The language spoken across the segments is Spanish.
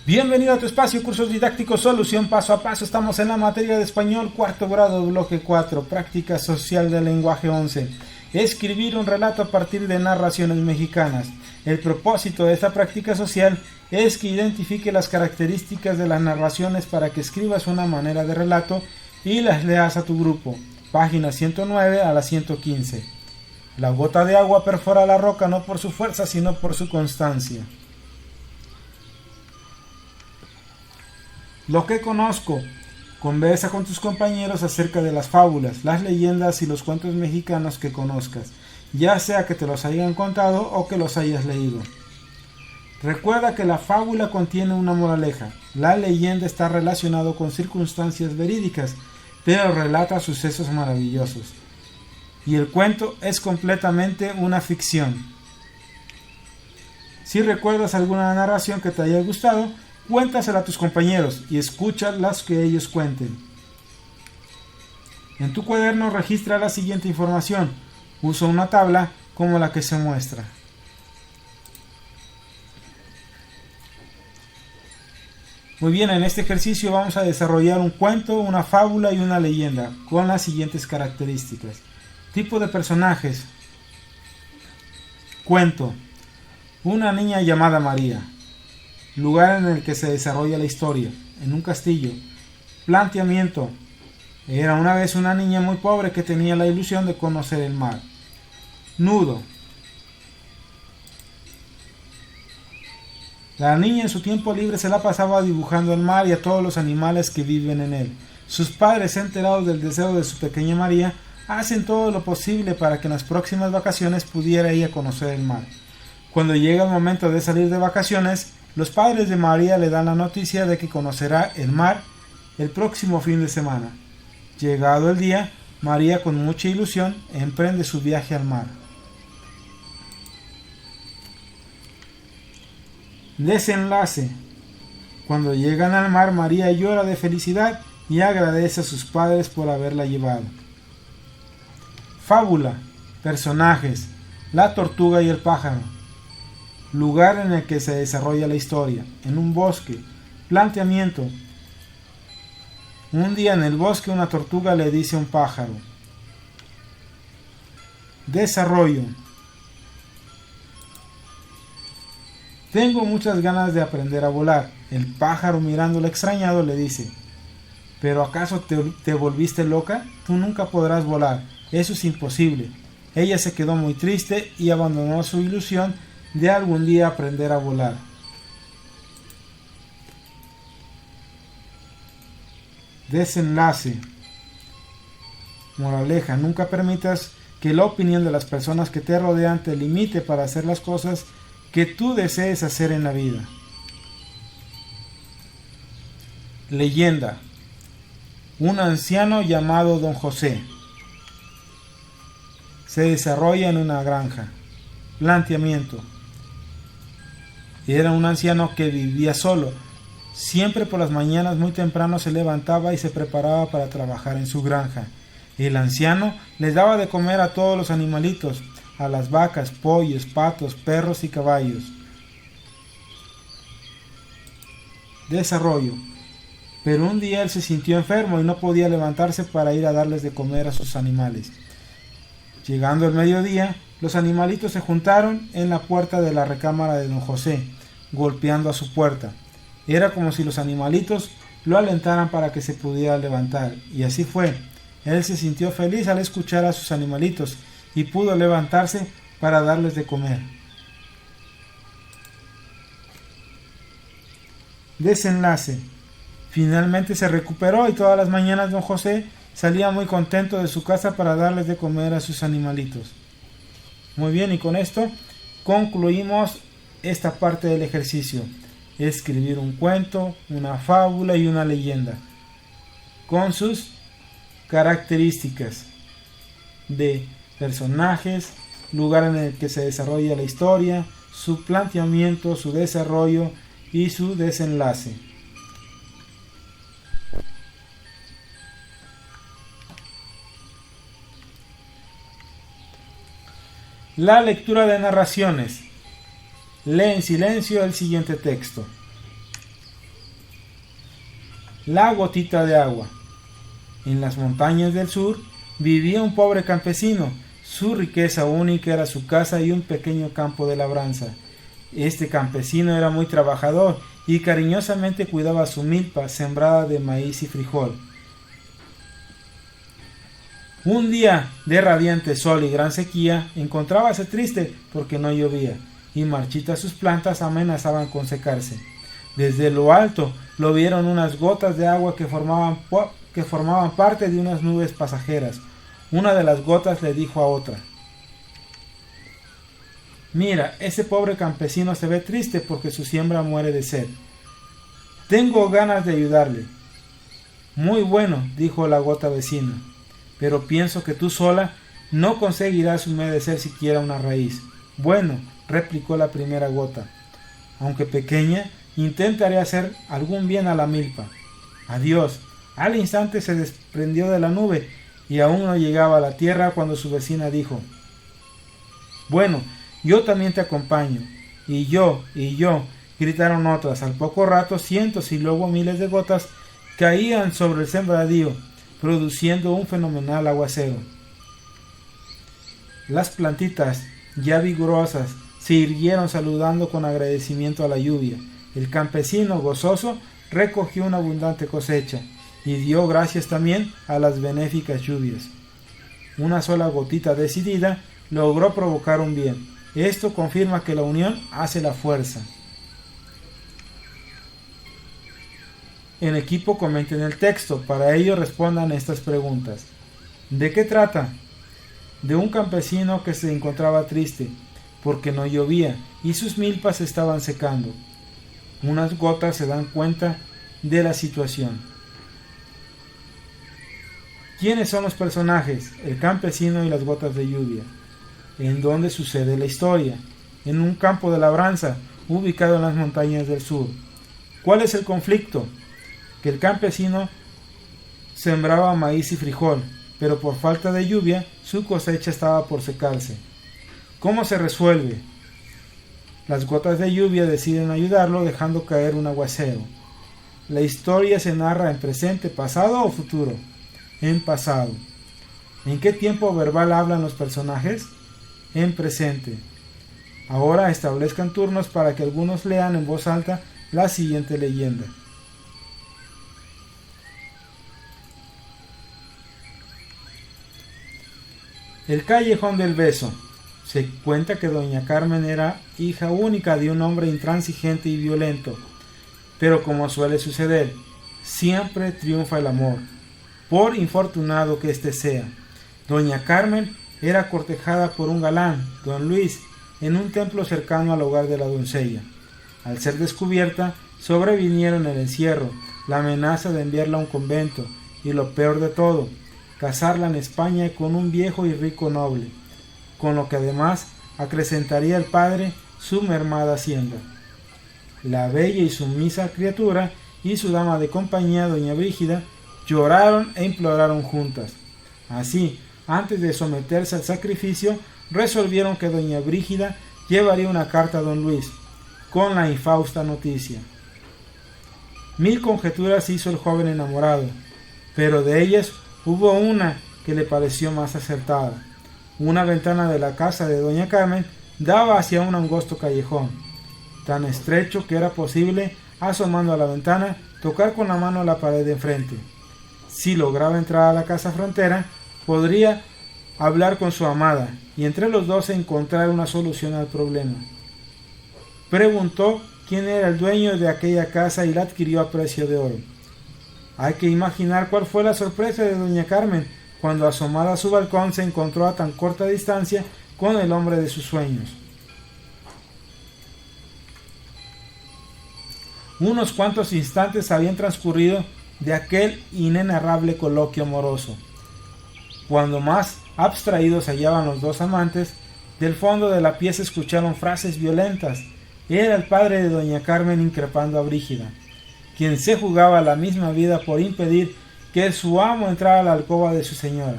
Bienvenido a tu espacio, cursos didácticos, solución paso a paso. Estamos en la materia de español, cuarto grado, bloque 4, práctica social del lenguaje 11. Escribir un relato a partir de narraciones mexicanas. El propósito de esta práctica social es que identifique las características de las narraciones para que escribas una manera de relato y las leas a tu grupo. Páginas 109 a la 115. La gota de agua perfora la roca no por su fuerza, sino por su constancia. Lo que conozco. Conversa con tus compañeros acerca de las fábulas, las leyendas y los cuentos mexicanos que conozcas, ya sea que te los hayan contado o que los hayas leído. Recuerda que la fábula contiene una moraleja. La leyenda está relacionada con circunstancias verídicas, pero relata sucesos maravillosos. Y el cuento es completamente una ficción. Si recuerdas alguna narración que te haya gustado, cuéntasela a tus compañeros y escucha las que ellos cuenten. En tu cuaderno registra la siguiente información. Usa una tabla como la que se muestra. Muy bien, en este ejercicio vamos a desarrollar un cuento, una fábula y una leyenda con las siguientes características. Tipo de personajes. Cuento. Una niña llamada María. Lugar en el que se desarrolla la historia, en un castillo. Planteamiento. Era una vez una niña muy pobre que tenía la ilusión de conocer el mar. Nudo. La niña en su tiempo libre se la pasaba dibujando el mar y a todos los animales que viven en él. Sus padres, enterados del deseo de su pequeña María, hacen todo lo posible para que en las próximas vacaciones pudiera ella conocer el mar. Cuando llega el momento de salir de vacaciones, los padres de María le dan la noticia de que conocerá el mar el próximo fin de semana. Llegado el día, María con mucha ilusión emprende su viaje al mar. Desenlace. Cuando llegan al mar, María llora de felicidad y agradece a sus padres por haberla llevado. Fábula. Personajes. La tortuga y el pájaro. Lugar en el que se desarrolla la historia, en un bosque. Planteamiento. Un día en el bosque una tortuga le dice a un pájaro. Desarrollo. Tengo muchas ganas de aprender a volar. El pájaro, mirándolo extrañado, le dice, ¿pero acaso te volviste loca? Tú nunca podrás volar, eso es imposible. Ella se quedó muy triste y abandonó su ilusión de algún día aprender a volar. Desenlace. Moraleja. Nunca permitas que la opinión de las personas que te rodean te limite para hacer las cosas que tú desees hacer en la vida. Leyenda. Un anciano llamado Don José. Se desarrolla en una granja. Planteamiento. Era un anciano que vivía solo. Siempre por las mañanas muy temprano se levantaba y se preparaba para trabajar en su granja. El anciano les daba de comer a todos los animalitos, a las vacas, pollos, patos, perros y caballos. Desarrollo. Pero un día él se sintió enfermo y no podía levantarse para ir a darles de comer a sus animales. Llegando el mediodía, los animalitos se juntaron en la puerta de la recámara de Don José, golpeando a su puerta. Era como si los animalitos lo alentaran para que se pudiera levantar, y así fue. Él se sintió feliz al escuchar a sus animalitos y pudo levantarse para darles de comer. Desenlace. Finalmente se recuperó y todas las mañanas Don José salía muy contento de su casa para darles de comer a sus animalitos. Muy bien, y con esto concluimos esta parte del ejercicio. Escribir un cuento, una fábula y una leyenda, con sus características de personajes, lugar en el que se desarrolla la historia, su planteamiento, su desarrollo y su desenlace. La lectura de narraciones. Lee en silencio el siguiente texto. la gotita de agua. En las montañas del sur vivía un pobre campesino. Su riqueza única era su casa y un pequeño campo de labranza. Este campesino era muy trabajador y cariñosamente cuidaba su milpa sembrada de maíz y frijol. Un día de radiante sol y gran sequía, encontrábase triste porque no llovía, y marchitas sus plantas amenazaban con secarse. Desde lo alto lo vieron unas gotas de agua que formaban parte de unas nubes pasajeras. Una de las gotas le dijo a otra: «Mira, ese pobre campesino se ve triste porque su siembra muere de sed. Tengo ganas de ayudarle». «Muy bueno», dijo la gota vecina, «pero pienso que tú sola no conseguirás humedecer siquiera una raíz». «Bueno», replicó la primera gota, «aunque pequeña, intentaré hacer algún bien a la milpa». «Adiós». Al instante se desprendió de la nube y aún no llegaba a la tierra cuando su vecina dijo: «Bueno, yo también te acompaño». «Y yo», gritaron otras. Al poco rato cientos y luego miles de gotas caían sobre el sembradío, produciendo un fenomenal aguacero. Las plantitas, ya vigorosas, se irguieron saludando con agradecimiento a la lluvia. El campesino, gozoso, recogió una abundante cosecha y dio gracias también a las benéficas lluvias. Una sola gotita decidida logró provocar un bien. Esto confirma que la unión hace la fuerza. En equipo comenten el texto. Para ello respondan estas preguntas. ¿De qué trata? De un campesino que se encontraba triste porque no llovía y sus milpas se estaban secando. Unas gotas se dan cuenta de la situación. ¿Quiénes son los personajes? El campesino y las gotas de lluvia. ¿En dónde sucede la historia? En un campo de labranza ubicado en las montañas del sur. ¿Cuál es el conflicto? Que el campesino sembraba maíz y frijol, pero por falta de lluvia su cosecha estaba por secarse. ¿Cómo se resuelve? Las gotas de lluvia deciden ayudarlo dejando caer un aguacero. La historia se narra en presente, pasado o futuro. En pasado. ¿En qué tiempo verbal hablan los personajes? En presente. Ahora establezcan turnos para que algunos lean en voz alta la siguiente leyenda. El callejón del beso. Se cuenta que doña Carmen era hija única de un hombre intransigente y violento, pero como suele suceder, siempre triunfa el amor, por infortunado que éste sea. Doña Carmen era cortejada por un galán, don Luis, en un templo cercano al hogar de la doncella. Al ser descubierta, sobrevinieron el encierro, la amenaza de enviarla a un convento, y lo peor de todo, casarla en España con un viejo y rico noble, con lo que además acrecentaría el padre su mermada hacienda. La bella y sumisa criatura y su dama de compañía, doña Brígida, lloraron e imploraron juntas. Así, antes de someterse al sacrificio, resolvieron que doña Brígida llevaría una carta a don Luis, con la infausta noticia. 1000 conjeturas hizo el joven enamorado, pero de ellas hubo una que le pareció más acertada. Una ventana de la casa de doña Carmen daba hacia un angosto callejón, tan estrecho que era posible, asomando a la ventana, tocar con la mano la pared de enfrente. Si lograba entrar a la casa frontera, podría hablar con su amada y entre los dos encontrar una solución al problema. Preguntó quién era el dueño de aquella casa y la adquirió a precio de oro. Hay que imaginar cuál fue la sorpresa de doña Carmen cuando asomada a su balcón se encontró a tan corta distancia con el hombre de sus sueños. Unos cuantos instantes habían transcurrido de aquel inenarrable coloquio amoroso. Cuando más abstraídos se hallaban los dos amantes, del fondo de la pieza escucharon frases violentas. Era el padre de doña Carmen increpando a Brígida, quien se jugaba la misma vida por impedir que su amo entrara a la alcoba de su señora.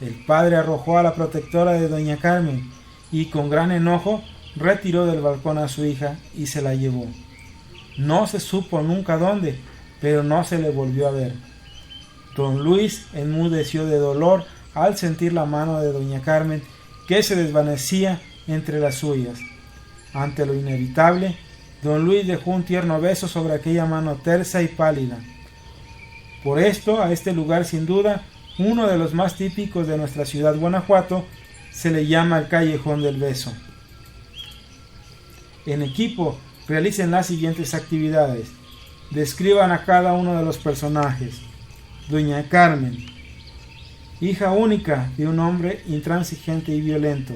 El padre arrojó a la protectora de doña Carmen y con gran enojo retiró del balcón a su hija y se la llevó. No se supo nunca dónde, pero no se le volvió a ver. Don Luis enmudeció de dolor al sentir la mano de doña Carmen que se desvanecía entre las suyas. Ante lo inevitable, don Luis dejó un tierno beso sobre aquella mano tersa y pálida. Por esto, a este lugar, sin duda, uno de los más típicos de nuestra ciudad Guanajuato, se le llama el Callejón del Beso. En equipo, realicen las siguientes actividades. Describan a cada uno de los personajes. Doña Carmen, hija única de un hombre intransigente y violento.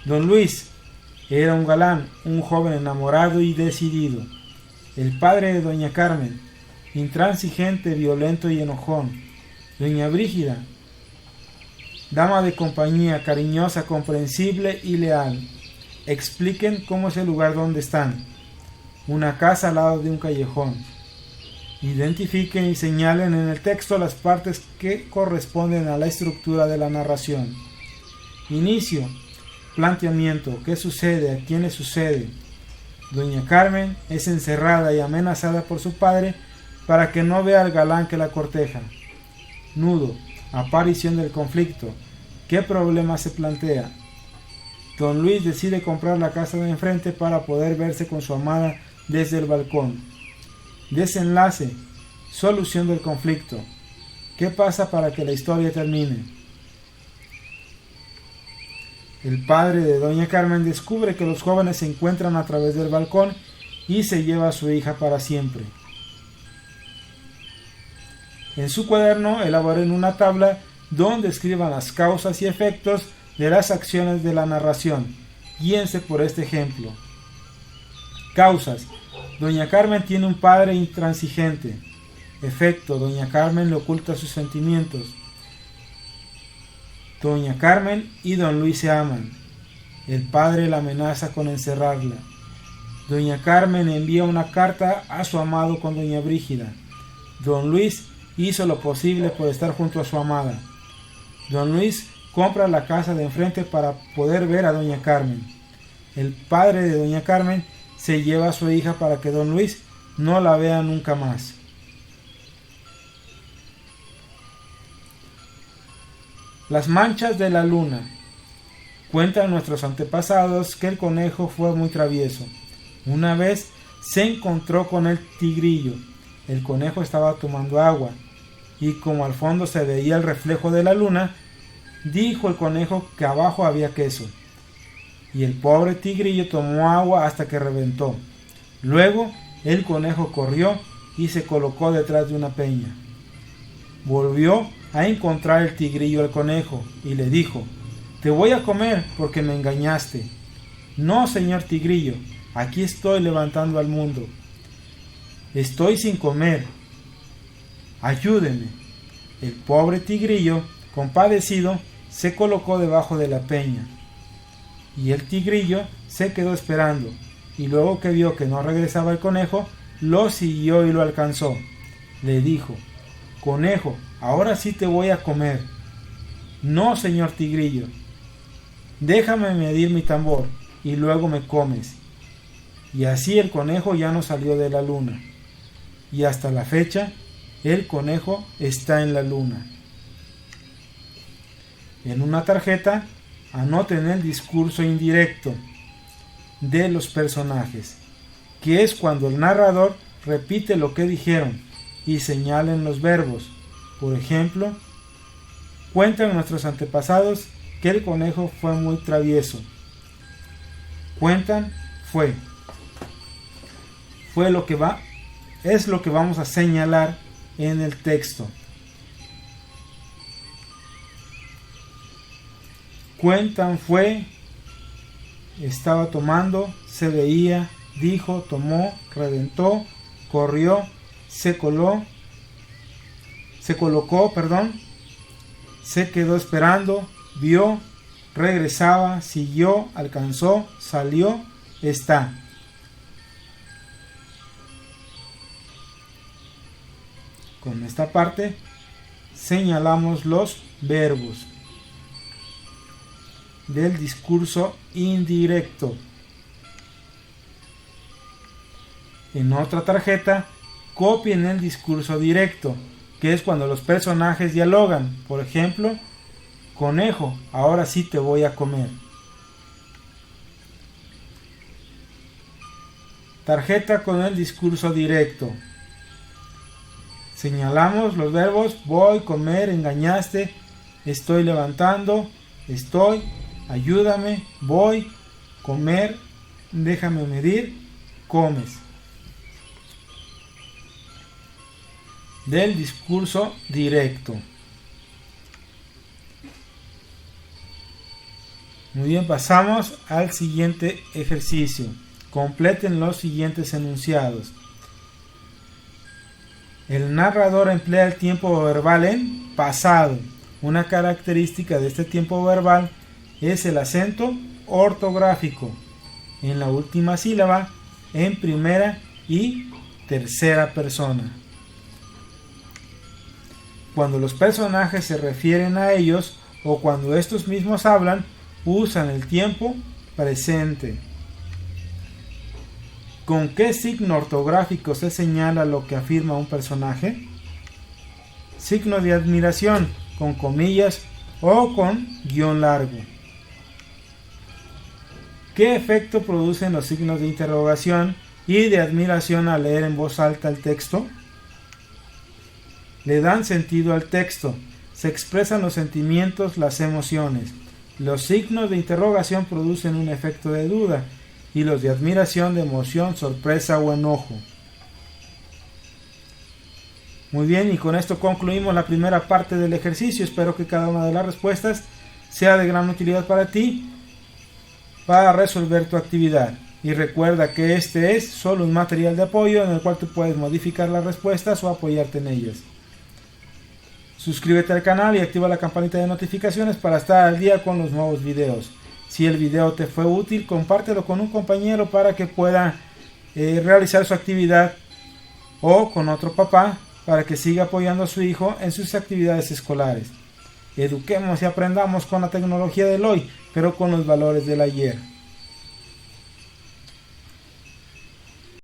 Don Luis era un galán, un joven enamorado y decidido. El padre de doña Carmen, intransigente, violento y enojón. Doña Brígida, dama de compañía, cariñosa, comprensible y leal. Expliquen cómo es el lugar donde están. Una casa al lado de un callejón. Identifiquen y señalen en el texto las partes que corresponden a la estructura de la narración. Inicio. Planteamiento. ¿Qué sucede? ¿A quién le sucede? Doña Carmen es encerrada y amenazada por su padre para que no vea al galán que la corteja. Nudo. Aparición del conflicto. ¿Qué problema se plantea? Don Luis decide comprar la casa de enfrente para poder verse con su amada desde el balcón. Desenlace. Solución del conflicto. ¿Qué pasa para que la historia termine? El padre de doña Carmen descubre que los jóvenes se encuentran a través del balcón y se lleva a su hija para siempre. En su cuaderno elaboren una tabla donde escriban las causas y efectos de las acciones de la narración. Guíense por este ejemplo. Causas. Doña Carmen tiene un padre intransigente. Efecto. Doña Carmen le oculta sus sentimientos. Doña Carmen y don Luis se aman. El padre la amenaza con encerrarla. Doña Carmen envía una carta a su amado con doña Brígida. Don Luis hizo lo posible por estar junto a su amada. Don Luis compra la casa de enfrente para poder ver a doña Carmen. El padre de doña Carmen se lleva a su hija para que don Luis no la vea nunca más. Las manchas de la luna. Cuentan nuestros antepasados que el conejo fue muy travieso. Una vez se encontró con el tigrillo. El conejo estaba tomando agua y como al fondo se veía el reflejo de la luna, dijo el conejo que abajo había queso. Y el pobre tigrillo tomó agua hasta que reventó. Luego el conejo corrió y se colocó detrás de una peña. Volvió a encontrar el tigrillo al conejo y le dijo: «Te voy a comer porque me engañaste». «No, señor tigrillo, aquí estoy levantando al mundo. Estoy sin comer. Ayúdeme». El pobre tigrillo, compadecido, se colocó debajo de la peña. Y el tigrillo se quedó esperando, y luego que vio que no regresaba el conejo, lo siguió y lo alcanzó. Le dijo: «Conejo, ahora sí te voy a comer». «No, señor tigrillo, déjame medir mi tambor y luego me comes». Y así el conejo ya no salió de la luna. Y hasta la fecha, el conejo está en la luna. En una tarjeta, anoten el discurso indirecto de los personajes, que es cuando el narrador repite lo que dijeron, y señalen los verbos. Por ejemplo, cuentan nuestros antepasados que el conejo fue muy travieso. Cuentan fue. Fue lo que va, es lo que vamos a señalar en el texto. Cuentan fue, estaba tomando, se veía, dijo, tomó, reventó, corrió, se colocó, se quedó esperando, vio, regresaba, siguió, alcanzó, salió, está. Con esta parte señalamos los verbos del discurso indirecto. En otra tarjeta, copien el discurso directo, que es cuando los personajes dialogan. Por ejemplo, conejo, ahora sí te voy a comer. Tarjeta con el discurso directo. Señalamos los verbos voy, comer, engañaste, estoy levantando, estoy, ayúdame, voy, comer, déjame medir, comes. Del discurso directo. Muy bien, pasamos al siguiente ejercicio. Completen los siguientes enunciados. El narrador emplea el tiempo verbal en pasado. Una característica de este tiempo verbal es el acento ortográfico en la última sílaba, en primera y tercera persona. Cuando los personajes se refieren a ellos o cuando estos mismos hablan, usan el tiempo presente. ¿Con qué signo ortográfico se señala lo que afirma un personaje? Signo de admiración, con comillas o con guión largo. ¿Qué efecto producen los signos de interrogación y de admiración al leer en voz alta el texto? Le dan sentido al texto, se expresan los sentimientos, las emociones. Los signos de interrogación producen un efecto de duda y los de admiración de emoción, sorpresa o enojo. Muy bien, y con esto concluimos la primera parte del ejercicio. Espero que cada una de las respuestas sea de gran utilidad para ti para resolver tu actividad. Y recuerda que este es solo un material de apoyo en el cual tú puedes modificar las respuestas o apoyarte en ellas. Suscríbete al canal y activa la campanita de notificaciones para estar al día con los nuevos videos. Si el video te fue útil, compártelo con un compañero para que pueda realizar su actividad, o con otro papá para que siga apoyando a su hijo en sus actividades escolares. Eduquemos y aprendamos con la tecnología del hoy, pero con los valores del ayer.